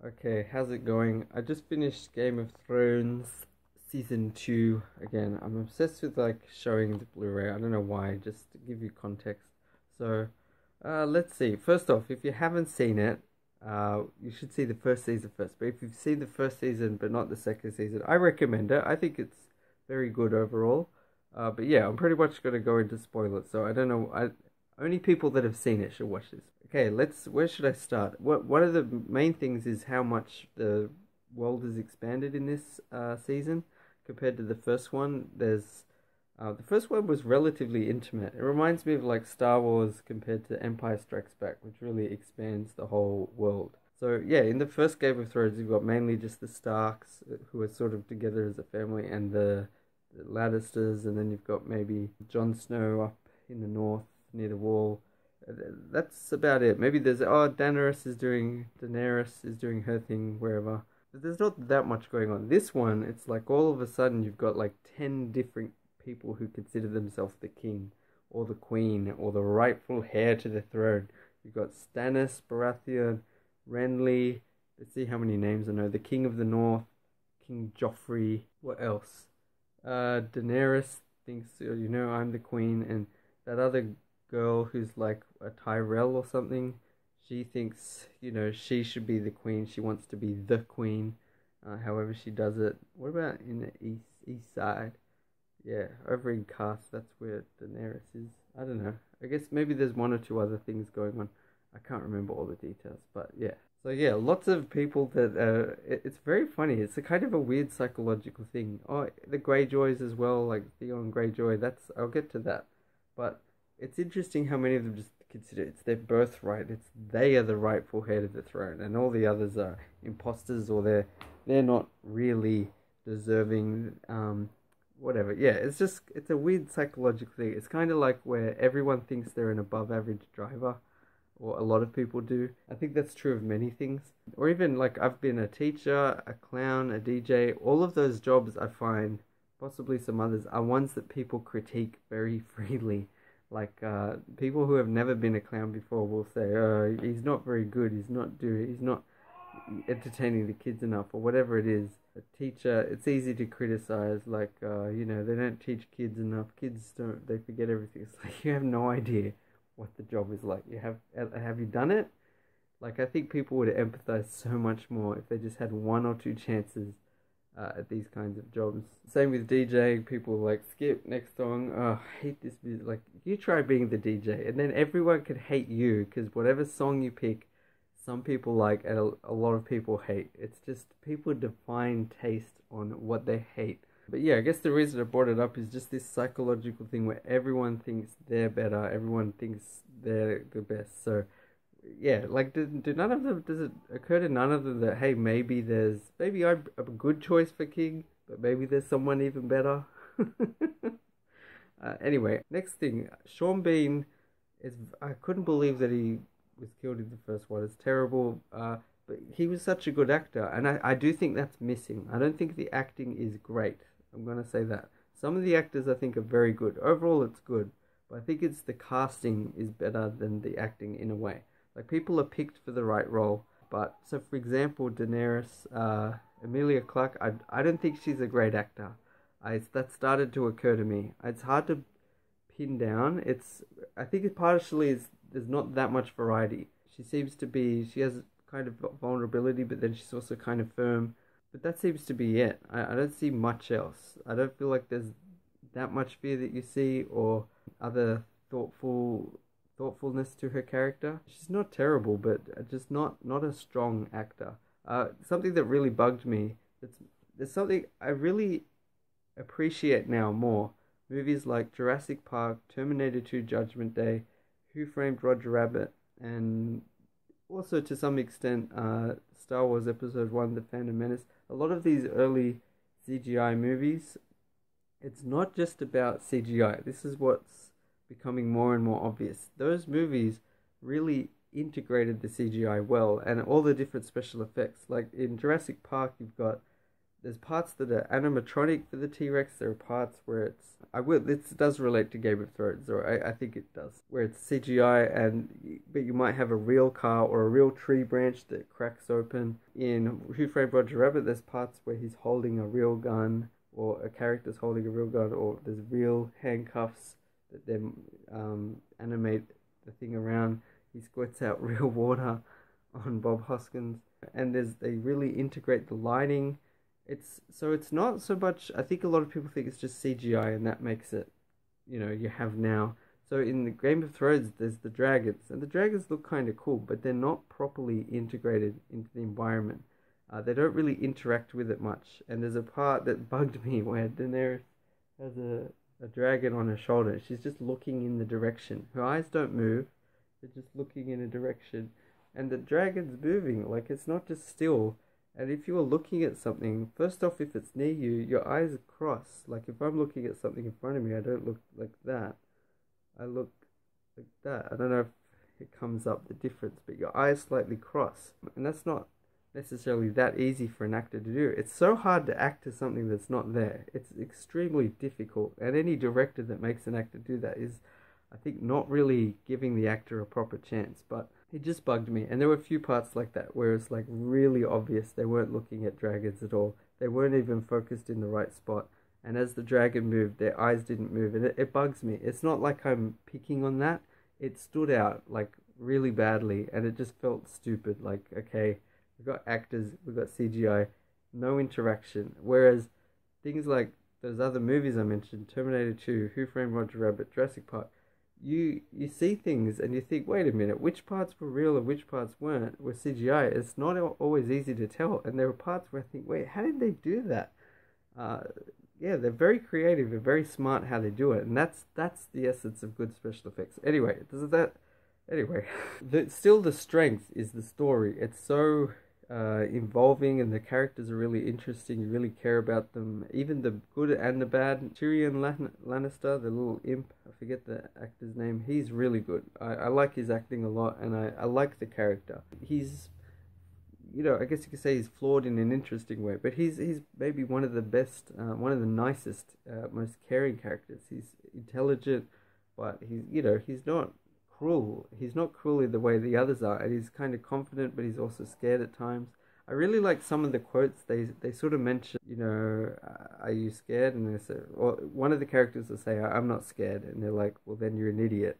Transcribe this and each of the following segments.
Okay, how's it going? I just finished Game of Thrones season 2 again. I'm obsessed with like showing the Blu-ray. I don't know why, just to give you context. So, let's see. First off, if you haven't seen it, you should see the first season first. But if you've seen the first season but not the second season, I recommend it. I think it's very good overall. But yeah, I'm pretty much gonna go into spoilers. So I don't know. Only people that have seen it should watch this. Okay, where should I start? One of the main things is how much the world has expanded in this season compared to the first one. The first one was relatively intimate. It reminds me of like Star Wars compared to Empire Strikes Back, which really expands the whole world. So yeah, in the first Game of Thrones, you've got mainly just the Starks who are sort of together as a family, and the Lannisters, and then you've got maybe Jon Snow up in the north near the wall. That's about it. Maybe there's Daenerys is doing her thing wherever. But there's not that much going on. This one, it's like all of a sudden you've got like 10 different people who consider themselves the king or the queen or the rightful heir to the throne. You've got Stannis, Baratheon, Renly. Let's see how many names I know. The King of the North, King Joffrey. What else? Daenerys thinks, I'm the queen, and that other girl who's like a Tyrell or something, she thinks, she should be the queen. She wants to be the queen, however she does it. What about in the east side? Yeah, over in Cast, that's where Daenerys is. I don't know. I guess maybe there's one or two other things going on. I can't remember all the details, but yeah. So yeah, lots of people that it's very funny. It's a kind of a weird psychological thing. Oh, the Greyjoys as well, like Theon Greyjoy. I'll get to that, but it's interesting how many of them just consider it's their birthright. They are the rightful heir to the throne, and all the others are imposters, or they're not really deserving. Whatever. Yeah, it's a weird psychological thing. It's kind of like where everyone thinks they're an above average driver, or a lot of people do. I think that's true of many things. Or even like I've been a teacher, a clown, a DJ. All of those jobs I find, possibly some others, are ones that people critique very freely. Like people who have never been a clown before will say, "Oh, he's not very good. He's not entertaining the kids enough," or whatever it is. A teacher, it's easy to criticize, like they don't teach kids enough. They forget everything. It's like you have no idea what the job is like. Have you done it? Like, I think people would empathize so much more if they just had one or two chances at these kinds of jobs. Same with DJing. People like, skip next song. Oh, I hate this music. Like, you try being the DJ, and then everyone could hate you because whatever song you pick, some people like and a lot of people hate. It's just people define taste on what they hate. But yeah, I guess the reason I brought it up is just this psychological thing where everyone thinks they're better, everyone thinks they're the best. So yeah, like does it occur to none of them that, hey, maybe I'm a good choice for king, but maybe there's someone even better? Anyway, next thing, Sean Bean I couldn't believe that he was killed in the first one. It's terrible, but he was such a good actor, and I do think that's missing. I don't think the acting is great. I'm going to say that. Some of the actors I think are very good. Overall, it's good, but I think it's the casting is better than the acting in a way. Like, people are picked for the right role, but, so for example, Daenerys, Emilia Clarke, I don't think she's a great actor. That started to occur to me. It's hard to pin down. I think it partially is there's not that much variety. She has kind of vulnerability, but then she's also kind of firm. But that seems to be it. I don't see much else. I don't feel like there's that much fear that you see, or other thoughtfulness to her character. She's not terrible, but just not a strong actor. Something that really bugged me. There's something I really appreciate now more. Movies like Jurassic Park, Terminator 2 Judgment Day, Who Framed Roger Rabbit, and also to some extent Star Wars Episode 1, The Phantom Menace. A lot of these early CGI movies, it's not just about CGI. This is what's becoming more and more obvious. Those movies really integrated the CGI well, and all the different special effects. Like in Jurassic Park, you've got There's parts that are animatronic for the T-Rex. There are parts where it's this does relate to Game of Thrones, or I think it does, where it's CGI, but you might have a real car or a real tree branch that cracks open. In Who Framed Roger Rabbit, there's parts where he's holding a real gun, or a character's holding a real gun, or there's real handcuffs that then animate the thing around. He squirts out real water on Bob Hoskins, and they really integrate the lighting. It's not so much. I think a lot of people think it's just CGI, and that makes it, you have now. So in the Game of Thrones, there's the dragons, and the dragons look kind of cool, but they're not properly integrated into the environment. They don't really interact with it much. And there's a part that bugged me where Daenerys has a dragon on her shoulder. She's just looking in the direction. Her eyes don't move. They're just looking in a direction. And the dragon's moving. Like, it's not just still. And if you are looking at something, first off, if it's near you, your eyes cross. Like, if I'm looking at something in front of me, I don't look like that. I look like that. I don't know if it comes up, the difference, but your eyes slightly cross. And that's not necessarily that easy for an actor to do. It's so hard to act to something that's not there. It's extremely difficult. And any director that makes an actor do that is, I think, not really giving the actor a proper chance. But it just bugged me. And there were a few parts like that where it's like really obvious they weren't looking at dragons at all. They weren't even focused in the right spot. And as the dragon moved, their eyes didn't move. And it bugs me. It's not like I'm picking on that. It stood out like really badly. And it just felt stupid. Like, okay, we've got actors, we've got CGI, no interaction. Whereas things like those other movies I mentioned, Terminator 2, Who Framed Roger Rabbit, Jurassic Park, you see things and you think, wait a minute, which parts were real and which parts were CGI? It's not always easy to tell. And there are parts where I think, wait, how did they do that? Yeah, they're very creative and very smart how they do it. And that's the essence of good special effects. Anyway, still the strength is the story. It's so involving, and the characters are really interesting. You really care about them, even the good and the bad. Tyrion Lannister, the little imp, I forget the actor's name, he's really good. I like his acting a lot, and I like the character. He's, I guess you could say he's flawed in an interesting way, but he's maybe one of the best, one of the nicest, most caring characters. He's intelligent, but he's not cruel. He's not cruel in the way the others are, and he's kind of confident, but he's also scared at times. I really like some of the quotes. They sort of mention, are you scared? And they say, or one of the characters will say, I'm not scared, and they're like, well, then you're an idiot.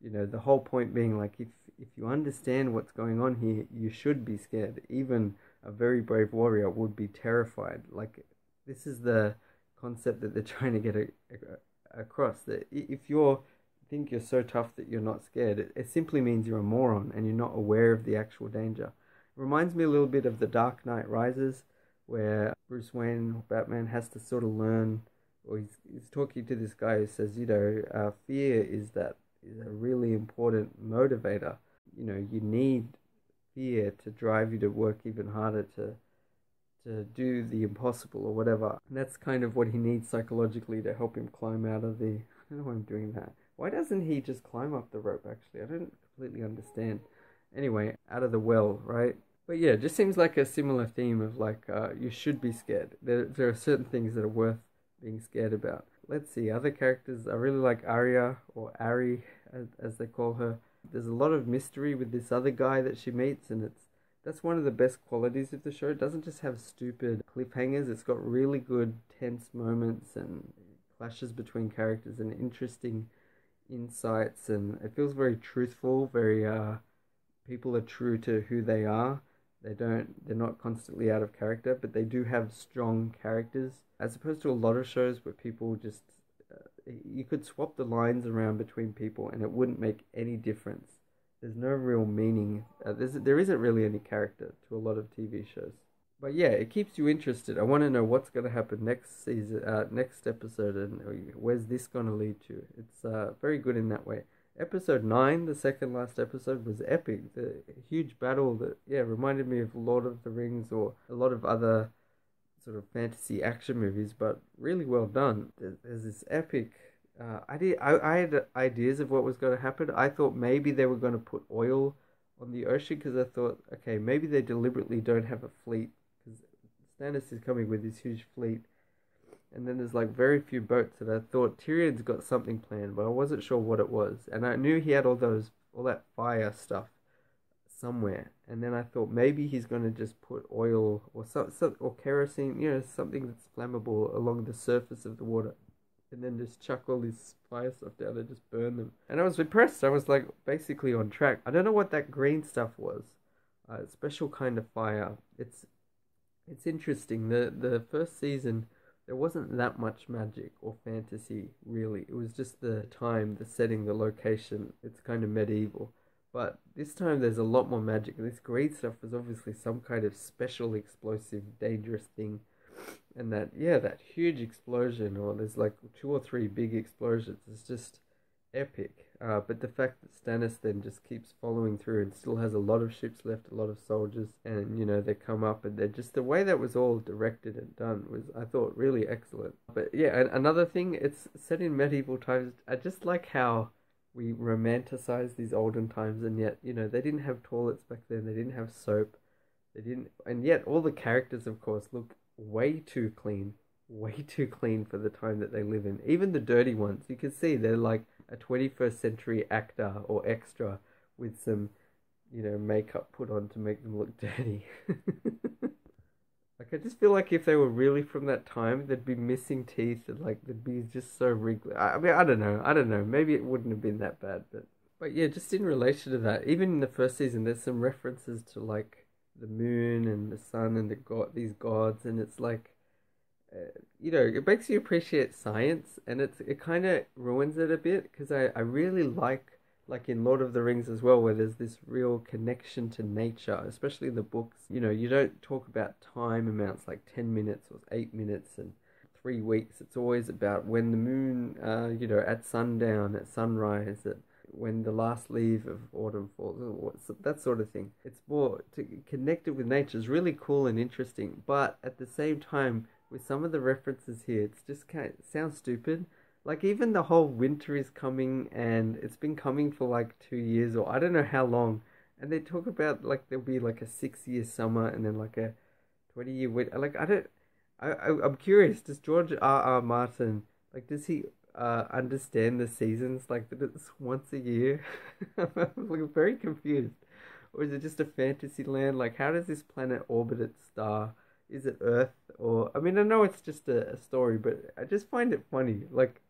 The whole point being, like, if you understand what's going on here, you should be scared. Even a very brave warrior would be terrified. Like, this is the concept that they're trying to get across. That if you think you're so tough that you're not scared, it simply means you're a moron and you're not aware of the actual danger. It reminds me a little bit of The Dark Knight Rises, where Bruce Wayne, Batman, has to sort of learn, or he's talking to this guy who says, fear is a really important motivator. You need fear to drive you to work even harder, to do the impossible or whatever. And that's kind of what he needs psychologically to help him climb out of the... I don't know why I'm doing that. Why doesn't he just climb up the rope, actually? I don't completely understand. Anyway, out of the well, right? But yeah, it just seems like a similar theme of like, you should be scared. There are certain things that are worth being scared about. Let's see, other characters. I really like Arya, or Ari, as they call her. There's a lot of mystery with this other guy that she meets, and that's one of the best qualities of the show. It doesn't just have stupid cliffhangers. It's got really good tense moments and clashes between characters and interesting insights, and it feels very truthful. Very people are true to who they are. They're not constantly out of character, but they do have strong characters, as opposed to a lot of shows where people just you could swap the lines around between people and it wouldn't make any difference. There's no real meaning. There isn't really any character to a lot of TV shows. But yeah, it keeps you interested. I want to know what's going to happen next season, next episode, and where's this going to lead to. It's very good in that way. Episode 9, the second last episode, was epic. The huge battle that, reminded me of Lord of the Rings or a lot of other sort of fantasy action movies, but really well done. There's this epic... I had ideas of what was going to happen. I thought maybe they were going to put oil on the ocean, because I thought, okay, maybe they deliberately don't have a fleet, because Stannis is coming with his huge fleet, and then there's like very few boats, and I thought Tyrion's got something planned, but I wasn't sure what it was. And I knew he had all that fire stuff somewhere, and then I thought maybe he's going to just put oil or or kerosene, something that's flammable along the surface of the water, and then just chuck all this fire stuff down and just burn them. And I was impressed. I was like basically on track. I don't know what that green stuff was. Special kind of fire. It's interesting. The first season there wasn't that much magic or fantasy really. It was just the time, the setting, the location. It's kind of medieval. But this time there's a lot more magic. This green stuff was obviously some kind of special explosive, dangerous thing. And that huge explosion, or there's like 2 or 3 big explosions, is just epic. But the fact that Stannis then just keeps following through and still has a lot of ships left, a lot of soldiers, and they come up, and they're just, the way that was all directed and done was, I thought, really excellent. But yeah, another thing, it's set in medieval times. I just like how we romanticize these olden times, and yet, they didn't have toilets back then, they didn't have soap, and yet all the characters, of course, look way too clean for the time that they live in. Even the dirty ones, you can see they're like a 21st century actor or extra with some, makeup put on to make them look dirty. Like, I just feel like if they were really from that time, they'd be missing teeth, and like they'd be just so wrinkly. I mean, I don't know. Maybe it wouldn't have been that bad, but yeah, just in relation to that, even in the first season, there's some references to like the moon and the sun and these gods, and it's like, it makes you appreciate science, and it kind of ruins it a bit, because I really like in Lord of the Rings as well, where there's this real connection to nature, especially in the books. You don't talk about time amounts like 10 minutes or 8 minutes and 3 weeks. It's always about when the moon, at sundown, at sunrise, when the last leaf of autumn falls, that sort of thing. It's more connected with nature. Is really cool and interesting, but at the same time, with some of the references here, it's just kind of sounds stupid. Like, even the whole winter is coming, and it's been coming for like 2 years, or I don't know how long. And they talk about like there'll be like a 6-year summer and then like a 20-year winter. Like, I'm curious. Does George R. Martin, like, does he understand the seasons, like that it's once a year? I'm like very confused. Or is it just a fantasy land? Like, how does this planet orbit its star? Is it Earth? Or, I mean, I know it's just a story, but I just find it funny. Like,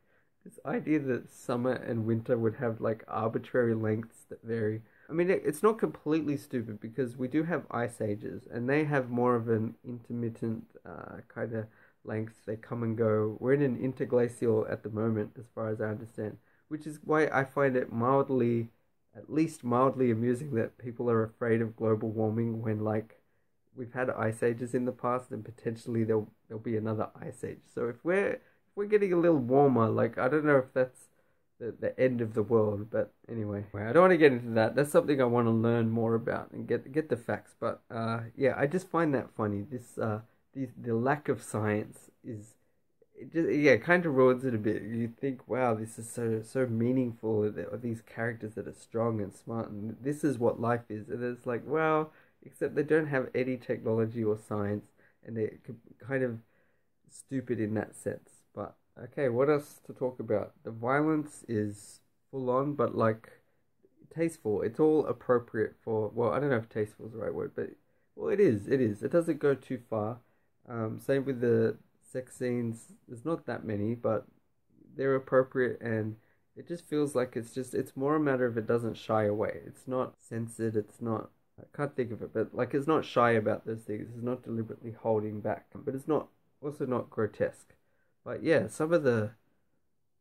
this idea that summer and winter would have like arbitrary lengths that vary. I mean, it's not completely stupid, because we do have ice ages, and they have more of an intermittent kind of length. They come and go. We're in an interglacial at the moment, as far as I understand, which is why I find it at least mildly amusing that people are afraid of global warming, when like we've had ice ages in the past, and potentially there'll be another ice age. So if we're getting a little warmer, like, I don't know if that's the end of the world, but anyway, I don't want to get into that. That's something I want to learn more about and get the facts. But yeah, I just find that funny. The lack of science kind of ruins it a bit. You think, wow, this is so meaningful. These characters that are strong and smart, and this is what life is. And it's like, well, except they don't have any technology or science, and they're kind of stupid in that sense. But okay, what else to talk about? The violence is full on, but like tasteful. It's all appropriate for, well, I don't know if tasteful is the right word, but well, it is. It doesn't go too far. Same with the sex scenes. There's not that many, but they're appropriate, and it just feels like it's more a matter of it doesn't shy away. It's not censored. It's not, I can't think of it, but like, it's not shy about those things. It's not deliberately holding back, but it's also not grotesque. But yeah, some of the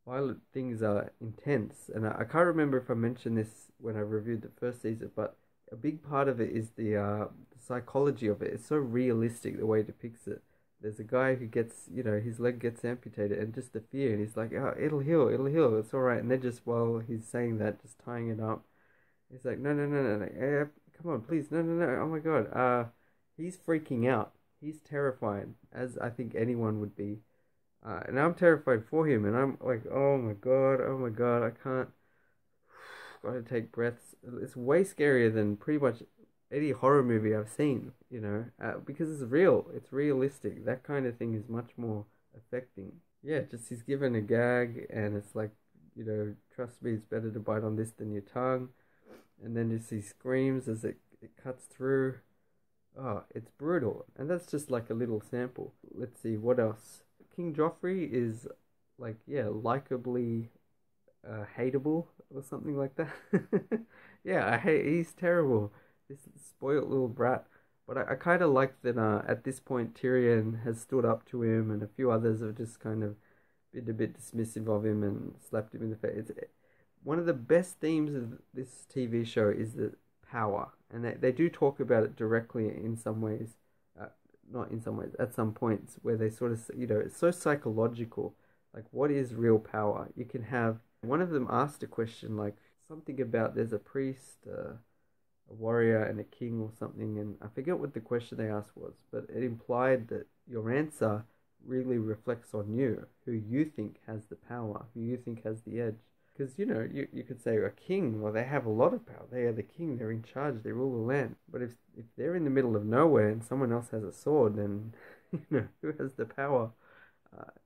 violent things are intense, and I can't remember if I mentioned this when I reviewed the first season, but a big part of it is the psychology of it. It's so realistic, the way it depicts it. There's a guy who gets, his leg gets amputated, and just the fear, and he's like, oh, it'll heal, it's all right. And then just while he's saying that, just tying it up, he's like, no, come on, please, no, oh my God. He's freaking out. He's terrified, as I think anyone would be. And I'm terrified for him, and I'm like, oh my God, I can't. Gotta take breaths. It's way scarier than pretty much any horror movie I've seen, because it's real, it's realistic. That kind of thing is much more affecting. Yeah, just he's given a gag, and it's like, trust me, it's better to bite on this than your tongue. And then just he screams as it cuts through. Oh, it's brutal. And that's just like a little sample. Let's see, what else? King Joffrey is like, yeah, likably hateable or something like that. Yeah, he's terrible. This spoiled little brat. But I kind of like that at this point Tyrion has stood up to him, and a few others have just kind of been a bit dismissive of him and slapped him in the face. One of the best themes of this TV show is the power, and they do talk about it directly in some ways, not in some ways, at some points where they sort of, it's so psychological. Like, what is real power? You can have, one of them asked a question like something about there's a priest, a warrior, and a king or something, and I forget what the question they asked was, but it implied that your answer really reflects on you, who you think has the power, who you think has the edge. Because, you could say a king, well, they have a lot of power. They are the king, they're in charge, they rule the land. But if they're in the middle of nowhere and someone else has a sword, then, who has the power?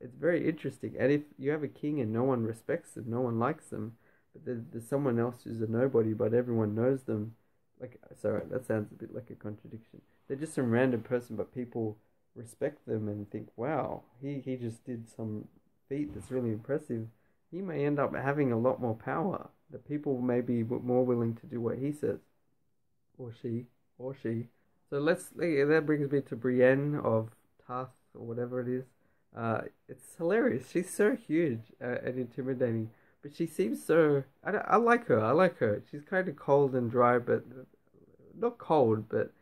It's very interesting. And if you have a king and no one respects them, no one likes them, but there's someone else who's a nobody, but everyone knows them. Like, sorry, that sounds a bit like a contradiction. They're just some random person, but people respect them and think, wow, he just did some feat that's really impressive. He may end up having a lot more power. The people may be more willing to do what he says, or she. So that brings me to Brienne of Tarth, or whatever it is. It's hilarious. She's so huge and intimidating, but she seems so. I like her. She's kind of cold and dry, but not cold, but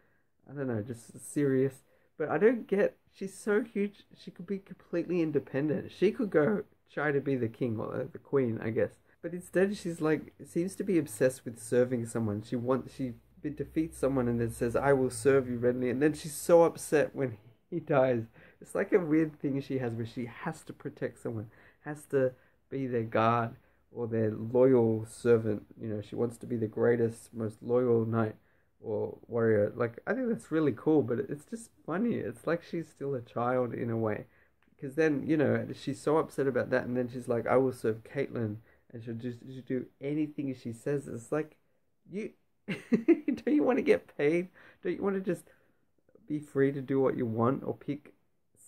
I don't know, just serious. But I don't get. She's so huge. She could be completely independent. She could go try to be the king or the queen, I guess. But instead, she's like, seems to be obsessed with serving someone. She defeats someone and then says, "I will serve you readily," and then she's so upset when he dies. It's like a weird thing she has where she has to protect someone, has to be their guard or their loyal servant. She wants to be the greatest, most loyal knight or warrior. Like, I think that's really cool, but it's just funny. It's like she's still a child in a way. Because then, she's so upset about that, and then she's like, "I will serve Caitlyn," and she'll just do anything she says. It's like, you don't you want to get paid? Don't you want to just be free to do what you want, or pick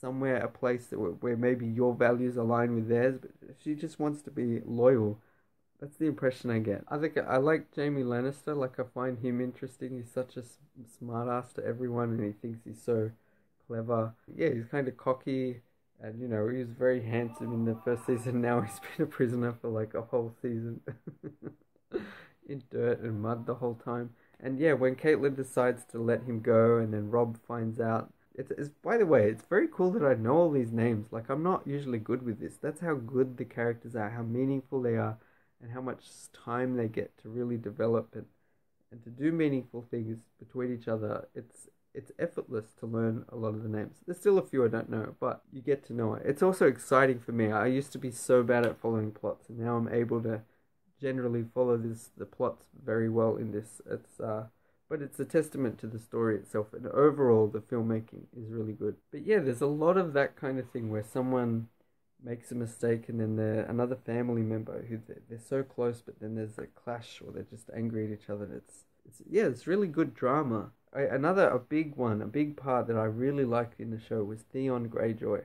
somewhere, a place where maybe your values align with theirs? But she just wants to be loyal. That's the impression I get. I think I like Jaime Lannister. Like, I find him interesting. He's such a smart ass to everyone, and he thinks he's so clever. Yeah, he's kind of cocky. And, he was very handsome in the first season. Now he's been a prisoner for like a whole season. In dirt and mud the whole time. And yeah, when Caitlyn decides to let him go and then Rob finds out. It's by the way, it's very cool that I know all these names. Like, I'm not usually good with this. That's how good the characters are, how meaningful they are, and how much time they get to really develop and to do meaningful things between each other. It's effortless to learn a lot of the names. There's still a few I don't know, but you get to know it. It's also exciting for me. I used to be so bad at following plots, and now I'm able to generally follow the plots very well in this. But it's a testament to the story itself, and overall the filmmaking is really good. But yeah, there's a lot of that kind of thing where someone makes a mistake, and then another family member who they're so close, but then there's a clash, or they're just angry at each other. It's really good drama. A big part that I really liked in the show was Theon Greyjoy.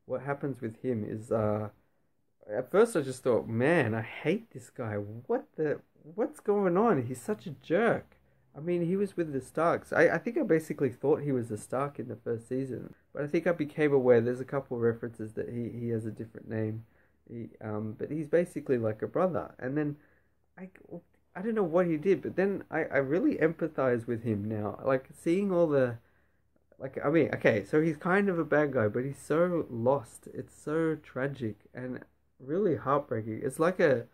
What happens with him is, at first I just thought, man, I hate this guy. What's going on? He's such a jerk. I mean, he was with the Starks. I think I basically thought he was a Stark in the first season, but I think I became aware there's a couple of references that he has a different name. But he's basically like a brother. And then I don't know what he did, but then I really empathize with him now. Like, seeing all the... Like, I mean, okay, so he's kind of a bad guy, but he's so lost. It's so tragic and really heartbreaking. It's like a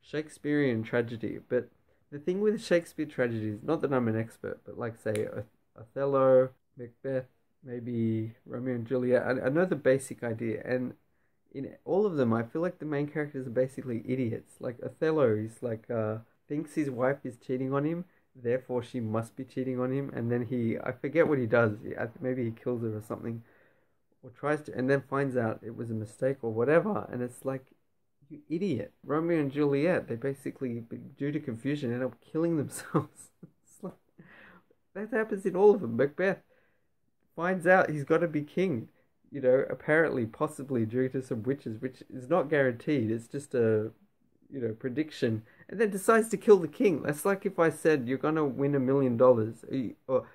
Shakespearean tragedy. But the thing with Shakespeare tragedies, not that I'm an expert, but like, say, Othello, Macbeth, maybe Romeo and Juliet, I know the basic idea. And in all of them, I feel like the main characters are basically idiots. Like, Othello is like... thinks his wife is cheating on him, therefore she must be cheating on him. And then I forget what he does. Maybe he kills her or something, or tries to, and then finds out it was a mistake or whatever. And it's like, you idiot. Romeo and Juliet, they basically, due to confusion, end up killing themselves. It's like, that happens in all of them. Macbeth finds out he's got to be king, apparently, possibly due to some witches, which is not guaranteed. It's just a, prediction, and then decides to kill the king. That's like if I said you're gonna win $1 million, or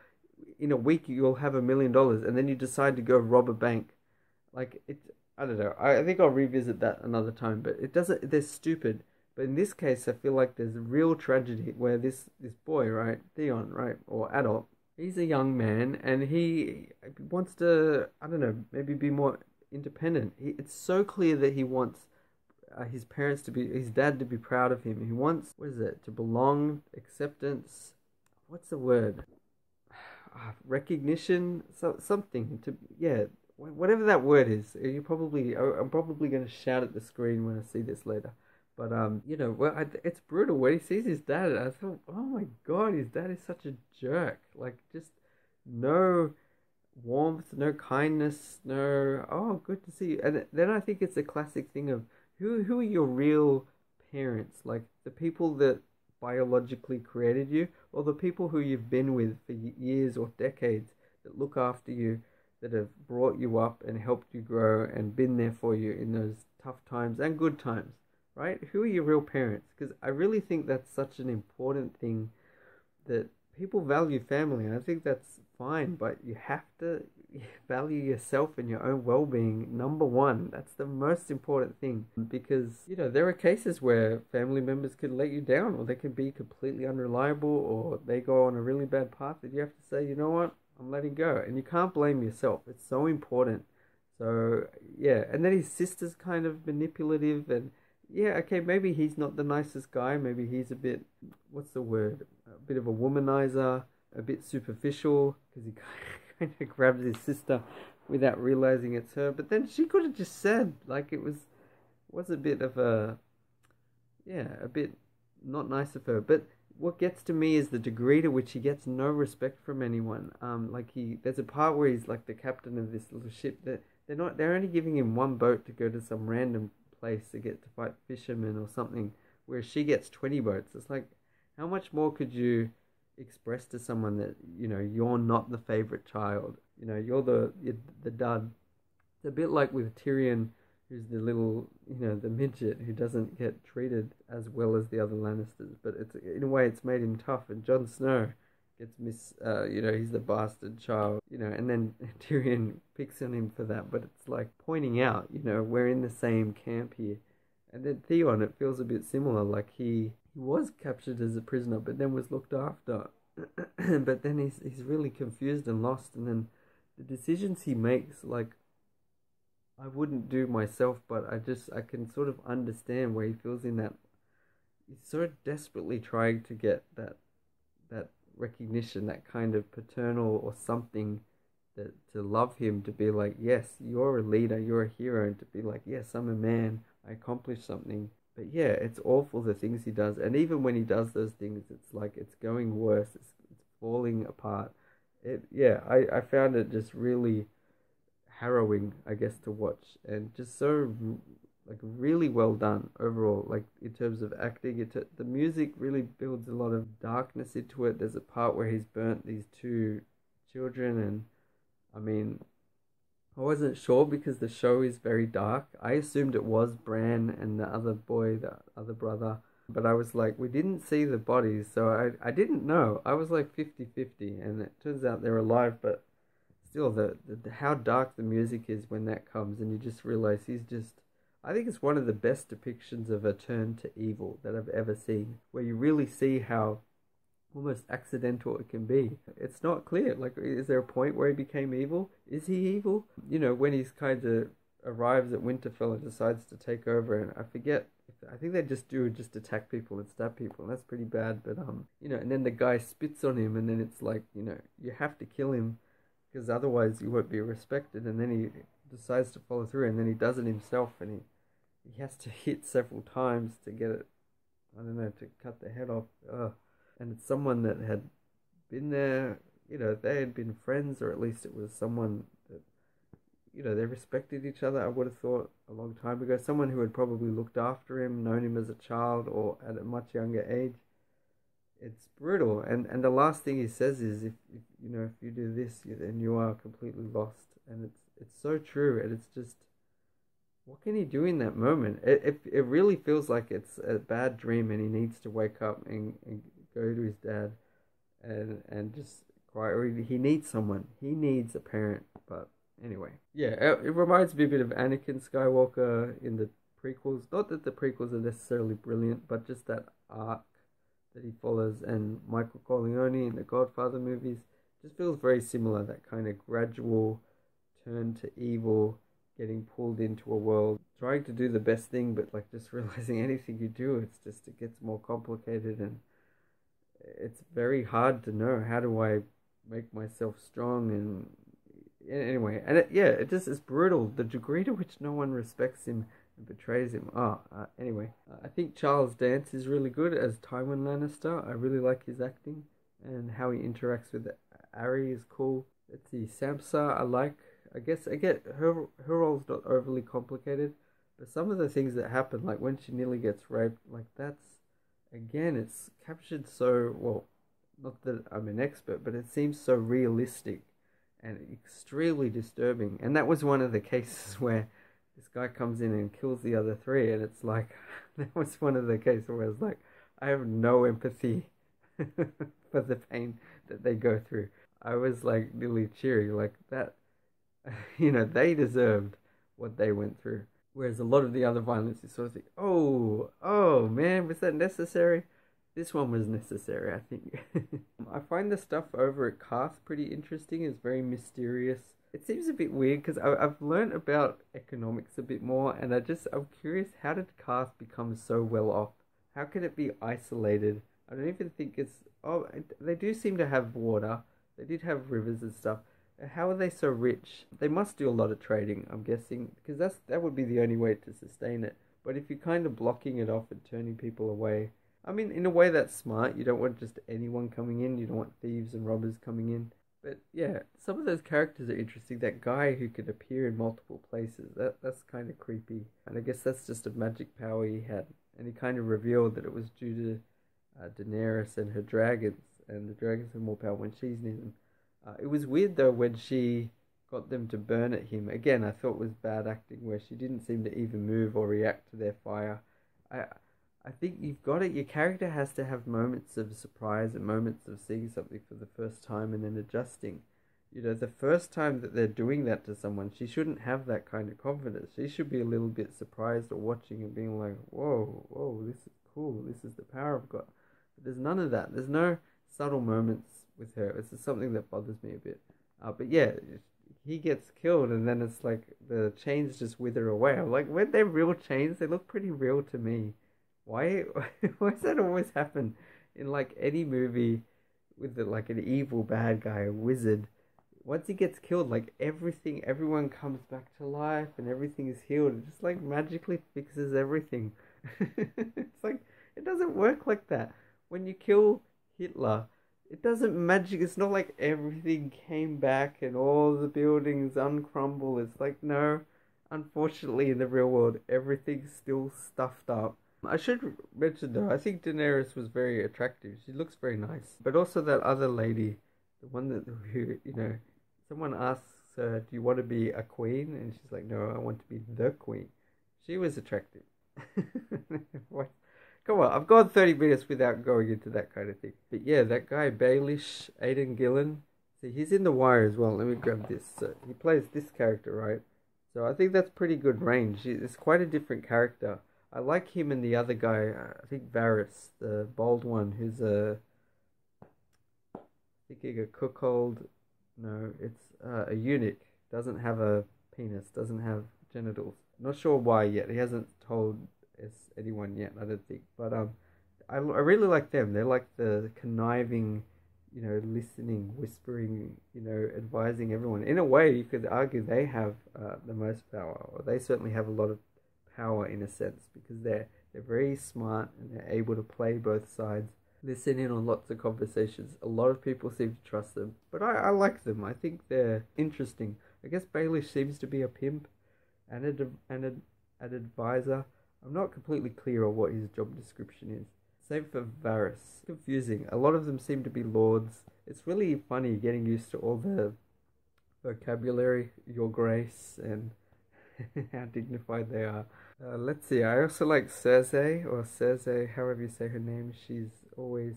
in a week you'll have $1 million, and then you decide to go rob a bank. Like it, I don't know. I think I'll revisit that another time. But it doesn't. They're stupid. But in this case, I feel like there's a real tragedy where this boy, right, Theon, right, or adult, he's a young man and he wants to, I don't know, maybe be more independent. It's so clear that he wants his parents to be, his dad to be proud of him. He wants, what is it, to belong, acceptance, what's the word? Recognition, something to, yeah, whatever that word is. I'm probably going to shout at the screen when I see this later. But it's brutal when he sees his dad. I thought, oh my god, his dad is such a jerk. Like, just no warmth, no kindness, no. Oh, good to see you. And then I think it's a classic thing of who are your real parents? Like the people that biologically created you, or the people who you've been with for years or decades that look after you, that have brought you up and helped you grow and been there for you in those tough times and good times. Right? Who are your real parents? Because I really think that's such an important thing, that people value family. And I think that's fine, but you have to value yourself and your own well-being number one. That's the most important thing, because there are cases where family members could let you down, or they can be completely unreliable, or they go on a really bad path that you have to say, you know what, I'm letting go. And you can't blame yourself. It's so important. So yeah, and then his sister's kind of manipulative, and yeah, okay, maybe he's not the nicest guy. Maybe he's a bit, what's the word? A bit of a womanizer, a bit superficial, because he kind of grabs his sister without realizing it's her. But then she could have just said, like, it was a bit of a, yeah, a bit not nice of her. But what gets to me is the degree to which he gets no respect from anyone. There's a part where he's like the captain of this little ship that they're only giving him one boat to go to some random place to get to fight fishermen or something, where she gets 20 boats. It's like, how much more could you express to someone that you're not the favorite child, you're the dud. It's a bit like with Tyrion, who's the little, the midget who doesn't get treated as well as the other Lannisters, but it's, in a way, it's made him tough. And Jon Snow gets he's the bastard child, and then Tyrion picks on him for that, but it's like pointing out, we're in the same camp here. And then Theon, it feels a bit similar, like he was captured as a prisoner, but then was looked after, but then he's really confused and lost, and then the decisions he makes, like, I wouldn't do myself, but I can sort of understand where he feels in that. He's so desperately trying to get that recognition, that kind of paternal or something, that to love him, to be like, yes, you're a leader, you're a hero, and to be like, yes, I'm a man, I accomplished something. But yeah, it's awful the things he does, and even when he does those things, it's like it's going worse, it's falling apart. I found it just really harrowing, I guess, to watch, and just so like really well done overall, like in terms of acting. The music really builds a lot of darkness into it. There's a part where he's burnt these two children, and I mean, I wasn't sure because the show is very dark. I assumed it was Bran and the other boy, the other brother, but I was like, we didn't see the bodies, so I didn't know. I was like 50-50, and it turns out they're alive, but still, the how dark the music is when that comes, and you just realize I think it's one of the best depictions of a turn to evil that I've ever seen, where you really see how almost accidental it can be. It's not clear. Like, is there a point where he became evil? Is he evil? When he's kind of arrives at Winterfell and decides to take over, and I forget, I think they just attack people and stab people, and that's pretty bad. But and then the guy spits on him, and then it's like, you have to kill him, because otherwise you won't be respected. And then he decides to follow through, and then he does it himself, and he has to hit several times to get it, I don't know, to cut the head off. and it's someone that had been there. They had been friends, or at least it was someone that they respected each other. I would have thought a long time ago, someone who had probably looked after him, known him as a child or at a much younger age. It's brutal, and the last thing he says is, if you do this, then you are completely lost, and it's so true, and it's just, what can he do in that moment? It really feels like it's a bad dream, and he needs to wake up and go to his dad, and just cry, or he needs someone, he needs a parent. But anyway, yeah, it reminds me a bit of Anakin Skywalker in the prequels. Not that the prequels are necessarily brilliant, but just that arc that he follows, and Michael Corleone in the Godfather movies just feels very similar. That kind of gradual turn to evil, getting pulled into a world, trying to do the best thing, but like just realizing anything you do, it gets more complicated, and it's very hard to know, how do I make myself strong? And anyway, and it's brutal, the degree to which no one respects him and betrays him. Anyway, I think Charles Dance is really good as Tywin Lannister. I really like his acting, and how he interacts with Arry is cool. Let's see, Sansa I like. I guess I get her role's not overly complicated, but some of the things that happen, like when she nearly gets raped, like that's, again, it's captured so well. Not that I'm an expert, but it seems so realistic and extremely disturbing. And that was one of the cases where this guy comes in and kills the other three, and it's like, that was one of the cases where I was like, I have no empathy for the pain that they go through. I was like nearly cheering, like that, they deserved what they went through. Whereas a lot of the other violence is sort of like, oh man, was that necessary? This one was necessary, I think. I find the stuff over at Karth pretty interesting. It's very mysterious. It seems a bit weird because I've learned about economics a bit more, and I'm curious, how did Karth become so well off? How can it be isolated? I don't even think they do seem to have water. They did have rivers and stuff. How are they so rich? They must do a lot of trading, I'm guessing, because that would be the only way to sustain it. But if you're kind of blocking it off and turning people away, I mean, in a way that's smart. You don't want just anyone coming in. You don't want thieves and robbers coming in. But yeah, some of those characters are interesting. That guy who could appear in multiple places, that's kind of creepy. And I guess that's just a magic power he had. And he kind of revealed that it was due to Daenerys and her dragons. And the dragons have more power when she's near them. It was weird though when she got them to burn at him. Again, I thought was bad acting, where she didn't seem to even move or react to their fire. I think you've got it. Your character has to have moments of surprise and moments of seeing something for the first time and then adjusting. The first time that they're doing that to someone, she shouldn't have that kind of confidence. She should be a little bit surprised or watching and being like, whoa, this is cool. This is the power I've got. But there's none of that. There's no subtle moments with her. This is something that bothers me a bit. But yeah, he gets killed, and then it's like the chains just wither away. I'm like, weren't they real chains? They look pretty real to me. Why does that always happen in like any movie with like an evil bad guy, a wizard? Once he gets killed, like everyone comes back to life and everything is healed. It just like magically fixes everything. It's like, it doesn't work like that. When you kill Hitler, it doesn't magic. It's not like everything came back and all the buildings uncrumble. It's like, no, unfortunately in the real world, everything's still stuffed up. I should mention though, I think Daenerys was very attractive. She looks very nice. But also that other lady, the one who, someone asks her, do you want to be a queen? And she's like, no, I want to be the queen. She was attractive. What? Come on, I've gone 30 minutes without going into that kind of thing. But yeah, that guy, Baelish, Aidan Gillen, see, he's in The Wire as well. Let me grab this. So he plays this character, right? So I think that's pretty good range. It's quite a different character. I like him and the other guy, I think Varys, the bald one, who's thinking a cuckold. No, it's a eunuch. Doesn't have a penis, doesn't have genitals. Not sure why yet. He hasn't told anyone yet, I don't think. But I really like them. They're like the conniving, listening, whispering, advising everyone. In a way, you could argue they have the most power, or they certainly have a lot of power in a sense, because they're very smart and they're able to play both sides. listen in on lots of conversations. A lot of people seem to trust them, but I like them. I think they're interesting. I guess Baelish seems to be a pimp and an advisor. I'm not completely clear on what his job description is. Same for Varys. Confusing. A lot of them seem to be lords. It's really funny getting used to all the vocabulary, your grace, and how dignified they are. Let's see, I also like Cersei, or Cersei, however you say her name. She's always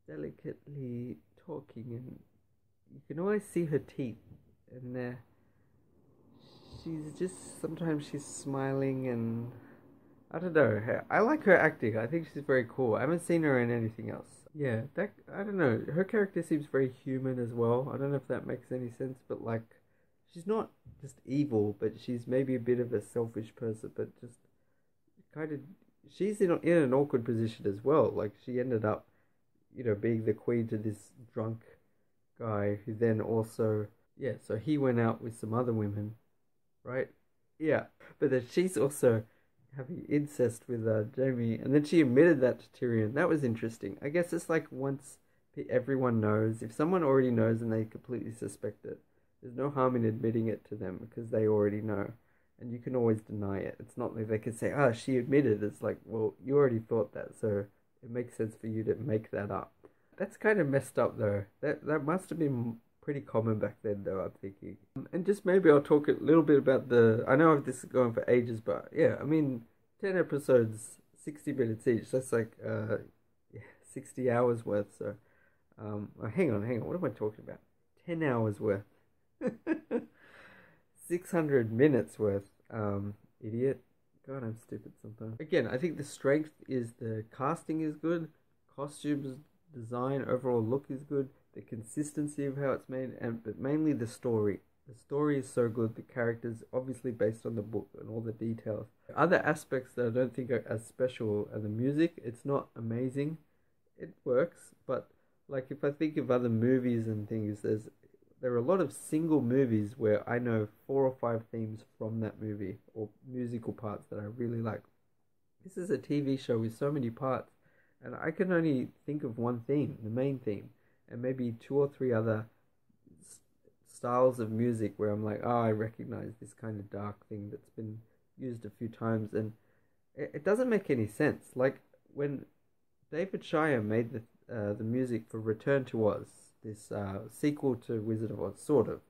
delicately talking, and you can always see her teeth. And she's just, sometimes she's smiling, and I don't know. I like her acting. I think she's very cool. I haven't seen her in anything else. Yeah, that, I don't know. Her character seems very human as well. I don't know if that makes any sense, but like, she's not just evil, but she's maybe a bit of a selfish person, but just kind of, she's in an awkward position as well. Like, she ended up, being the queen to this drunk guy who then also, yeah, so he went out with some other women, right? Yeah, but then she's also having incest with Jamie, and then she admitted that to Tyrion. That was interesting. I guess it's like once everyone knows, if someone already knows and they completely suspect it, there's no harm in admitting it to them because they already know, and you can always deny it. It's not like they can say, "Ah, she admitted." It's like, well, you already thought that, so it makes sense for you to make that up. That's kind of messed up, though. That must have been pretty common back then, though, I'm thinking. And just maybe I'll talk a little bit about I know this is going for ages, but yeah, I mean, 10 episodes, 60 minutes each. That's like 60 hours worth. So, hang on. What am I talking about? 10 hours worth. 600 minutes worth. Idiot. God, I'm stupid sometimes. Again, I think the strength is the casting is good, costumes, design, overall look is good, the consistency of how it's made, but mainly the story. The story is so good, the characters obviously based on the book and all the details. Other aspects that I don't think are as special are the music. It's not amazing. It works, but like if I think of other movies and things, there are a lot of single movies where I know 4 or 5 themes from that movie or musical parts that I really like. This is a TV show with so many parts, and I can only think of one theme, the main theme, and maybe 2 or 3 other styles of music where I'm like, oh, I recognize this kind of dark thing that's been used a few times, and it doesn't make any sense. Like when David Shire made the music for Return to Oz, this sequel to Wizard of Oz, sort of,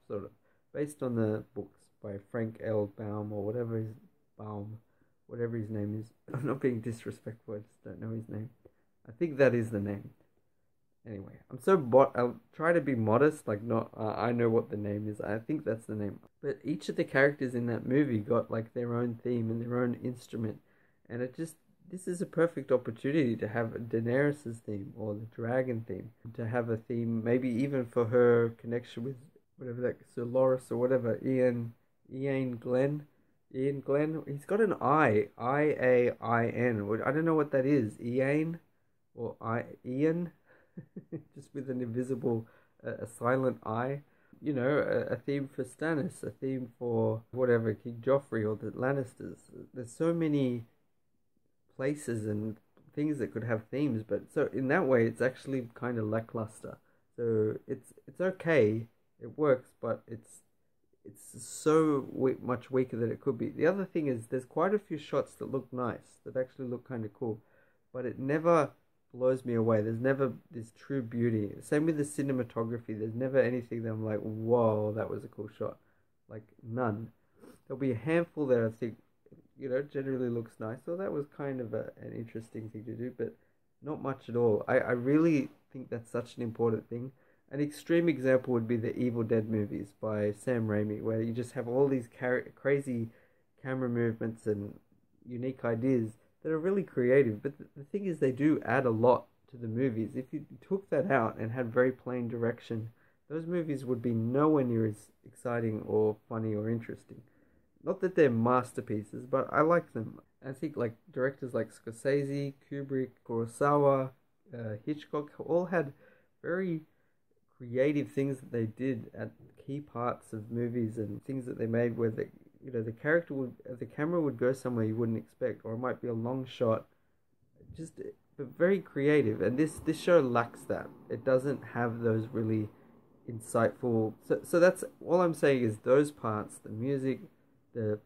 based on the books by Frank L. Baum or whatever his name is. I'm not being disrespectful, I just don't know his name. I think that is the name. Anyway, I'll try to be modest, like not, I know what the name is, I think that's the name. But each of the characters in that movie got like their own theme and their own instrument, and this is a perfect opportunity to have Daenerys' theme, or the dragon theme, to have a theme, maybe even for her connection with whatever that, Sir Loras or whatever, Ian Glenn, he's got an I-A-I-N, I don't know what that is, Ian, or Ian, just with an invisible, a silent I. A theme for Stannis, a theme for whatever, King Joffrey or the Lannisters. There's so many places and things that could have themes, but so in that way it's actually kind of lackluster. So it's okay, it works, but it's so much weaker than it could be. The other thing is there's quite a few shots that look nice, that actually look kind of cool, but it never blows me away. There's never this true beauty. Same with the cinematography. There's never anything that I'm like, whoa, that was a cool shot. Like, none. There'll be a handful that I think, generally looks nice. So that was kind of an interesting thing to do, but not much at all. I really think that's such an important thing. An extreme example would be the Evil Dead movies by Sam Raimi, where you just have all these crazy camera movements and unique ideas that are really creative, but the thing is they do add a lot to the movies. If you took that out and had very plain direction, those movies would be nowhere near as exciting or funny or interesting. Not that they're masterpieces, but I like them. I think like directors like Scorsese, Kubrick, Kurosawa, Hitchcock all had very creative things that they did at key parts of movies and things that they made where the camera would go somewhere you wouldn't expect, or it might be a long shot. Just but very creative. And this show lacks that. It doesn't have those really insightful. So that's all I'm saying is those parts, the music, the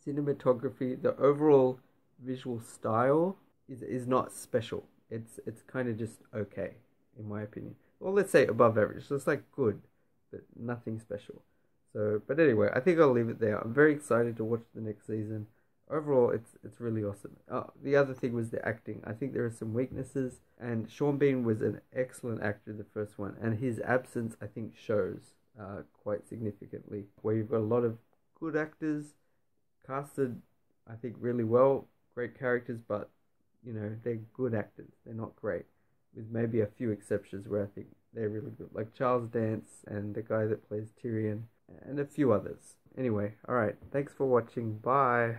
cinematography, the overall visual style is not special. It's kind of just okay, in my opinion. Well, let's say above average. So it's like good, but nothing special. So, but anyway, I think I'll leave it there. I'm very excited to watch the next season. Overall, it's really awesome. The other thing was the acting. I think there are some weaknesses, and Sean Bean was an excellent actor in the first one, and his absence, I think, shows quite significantly. Where you've got a lot of good actors casted, I think, really well, great characters, but they're good actors. They're not great, with maybe a few exceptions where I think they're really good, like Charles Dance and the guy that plays Tyrion, and a few others. Anyway, alright, thanks for watching, bye!